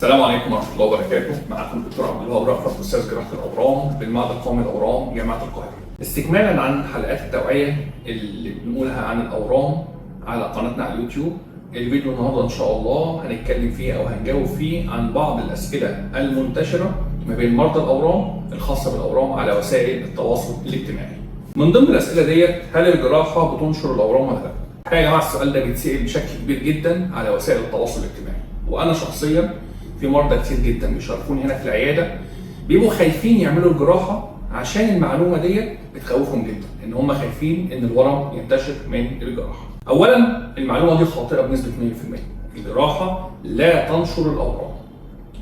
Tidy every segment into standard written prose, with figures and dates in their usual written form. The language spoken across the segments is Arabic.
السلام عليكم ورحمة الله وبركاته. معكم الدكتور عبد الوهاب رأفت، أستاذ جراحة الأورام بالمعهد القومي للأورام جامعة القاهرة. استكمالا عن حلقات التوعية اللي بنقولها عن الأورام على قناتنا على اليوتيوب، الفيديو النهارده إن شاء الله هنتكلم فيه أو هنجاوب فيه عن بعض الأسئلة المنتشرة ما بين مرضى الأورام الخاصة بالأورام على وسائل التواصل الاجتماعي. من ضمن الأسئلة ديت، هل الجراحة بتنشر الأورام ولا لا؟ الحقيقة يا جماعة السؤال ده بيتسأل بشكل كبير جدا على وسائل التواصل الاجتماعي، وأنا شخصيا في مرضى كتير جدا بيشاركوني هنا في العياده بيبقوا خايفين يعملوا الجراحه عشان المعلومه ديت بتخوفهم جدا، ان هم خايفين ان الورم ينتشر من الجراحه. اولا المعلومه دي خاطئه بنسبه 100%. الجراحه لا تنشر الاورام،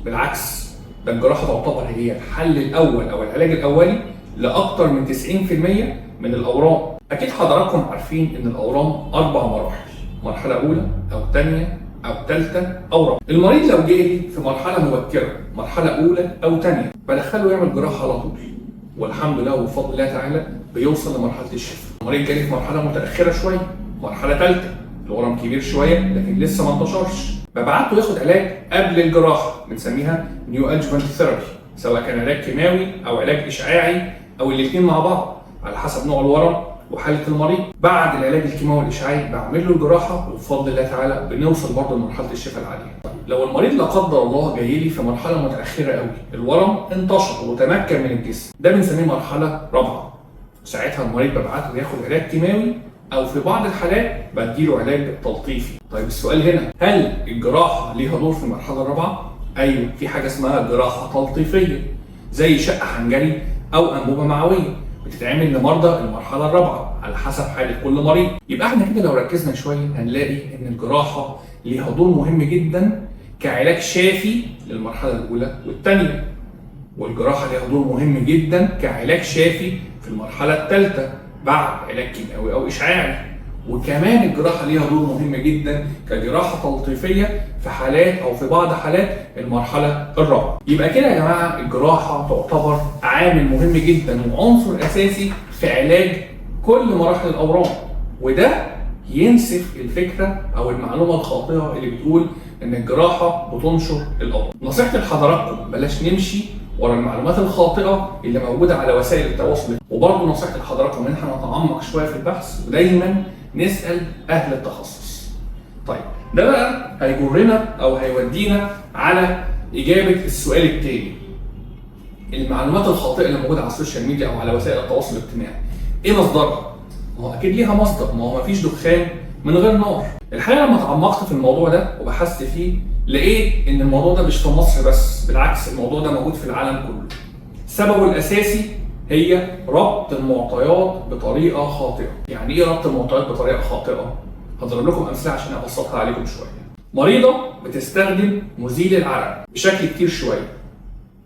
بالعكس ده الجراحه تعتبر هي الحل الاول او العلاج الاولي لاكثر من 90% من الاورام. اكيد حضراتكم عارفين ان الاورام 4 مراحل، مرحله اولى او ثانيه او ثالثه او رابعه. المريض لو جالي في مرحله مبكره، مرحله اولى او ثانيه، بدخله يعمل جراحه على طول، والحمد لله وبفضل الله تعالى بيوصل لمرحله الشفاء. المريض جالي في مرحله متاخره شويه، مرحله ثالثه، الورم كبير شويه لكن لسه ما انتشرش، ببعته ياخد علاج قبل الجراحه بنسميها نيو ادجوفنت ثيرابي، سواء كان علاج كيماوي او علاج اشعاعي او الاثنين مع بعض على حسب نوع الورم وحاله المريض. بعد العلاج الكيماوي والاشعاعي بعمل له الجراحه، وبفضل الله تعالى بنوصل برضه لمرحله الشفاء العاليه. لو المريض لا قدر الله جاي لي في مرحله متاخره قوي، الورم انتشر وتمكن من الجسم، ده بنسميه مرحله رابعه. ساعتها المريض ببعته ياخد علاج كيماوي او في بعض الحالات بديله علاج تلطيفي. طيب السؤال هنا، هل الجراحه ليها دور في المرحله الرابعه؟ ايوه، في حاجه اسمها جراحه تلطيفيه زي شق حنجري او انبوبه معويه، بتتعمل لمرضى المرحله الرابعه على حسب حاله كل مريض. يبقى احنا كده لو ركزنا شويه هنلاقي ان الجراحه ليها دور مهم جدا كعلاج شافي للمرحله الاولى والثانيه، والجراحه ليها دور مهم جدا كعلاج شافي في المرحله الثالثه بعد علاج كيماوي او اشعاعي، وكمان الجراحه ليها دور مهم جدا كجراحه تلطيفيه في حالات او في بعض حالات المرحله الرابعه. يبقى كده يا جماعه الجراحه تعتبر عامل مهم جدا وعنصر اساسي في علاج كل مراحل الاورام، وده ينسف الفكره او المعلومه الخاطئه اللي بتقول ان الجراحه بتنشر الاورام. نصيحتي لحضراتكم بلاش نمشي ورا المعلومات الخاطئه اللي موجوده على وسائل التواصل، وبرضه نصيحتي لحضراتكم ان احنا نتعمق شويه في البحث ودايما نسال اهل التخصص. طيب ده بقى هيجرنا او هيودينا على اجابه السؤال التاني، المعلومات الخاطئه اللي موجوده على السوشيال ميديا او على وسائل التواصل الاجتماعي ايه مصدرها؟ ما هو اكيد ليها مصدر، ما هو مفيش دخان من غير نار. الحقيقه لما تعمقت في الموضوع ده وبحثت فيه لقيت ان الموضوع ده مش في مصر بس، بالعكس الموضوع ده موجود في العالم كله. سببه الاساسي هي ربط المعطيات بطريقه خاطئه. يعني ايه ربط المعطيات بطريقه خاطئه؟ هضرب لكم امثله عشان ابسطها عليكم شويه. مريضه بتستخدم مزيل العرق بشكل كتير شويه،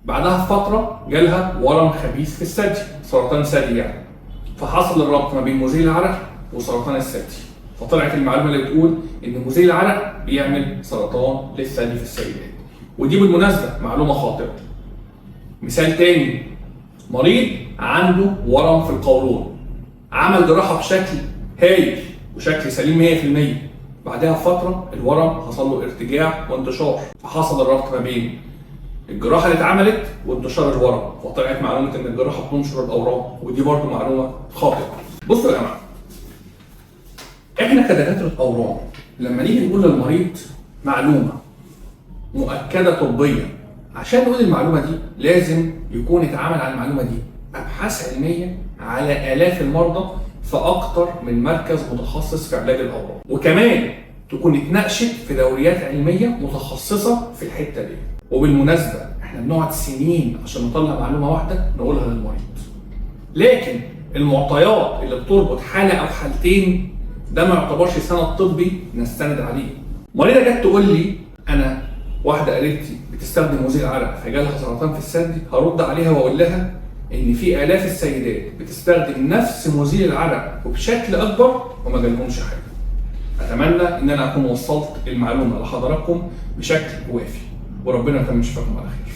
بعدها فتره جالها ورم خبيث في الثدي، سرطان ثدي يعني، فحصل الربط ما بين مزيل العرق وسرطان الثدي، فطلعت المعلومه اللي بتقول ان مزيل العرق بيعمل سرطان للثدي في السيدات، ودي بالمناسبه معلومه خاطئه. مثال تاني، مريض عنده ورم في القولون، عمل جراحه بشكل هايل وشكل سليم 100%، بعدها فتره الورم حصل له ارتجاع وانتشار، فحصل الربط ما بين الجراحه اللي اتعملت وانتشار الورم، فطلعت معلومه ان الجراحه بتنشر الاورام، ودي برضه معلومه خاطئه. بصوا يا جماعه، احنا كدكاتره اورام لما نيجي نقول للمريض معلومه مؤكده طبيا، عشان نقول المعلومه دي لازم يكون اتعمل على المعلومه دي ابحاث علميه على الاف المرضى في اكتر من مركز متخصص في علاج الاورام، وكمان تكون اتناقشت في دوريات علميه متخصصه في الحته دي. وبالمناسبه احنا بنقعد سنين عشان نطلع معلومه واحده نقولها للمريض، لكن المعطيات اللي بتربط حاله او حالتين ده ما يعتبرش سند طبي نستند عليه. مريضه جت تقول لي انا واحده قريبتي بتستخدم مزيل عرق فجالها سرطان في الثدي، هرد عليها واقول لها ان في الاف السيدات بتستخدم نفس مزيل العرق وبشكل اكبر وما جالهمش حاجه. اتمنى ان انا اكون وصلت المعلومه لحضراتكم بشكل وافي، وربنا يتم شفاكم على خير.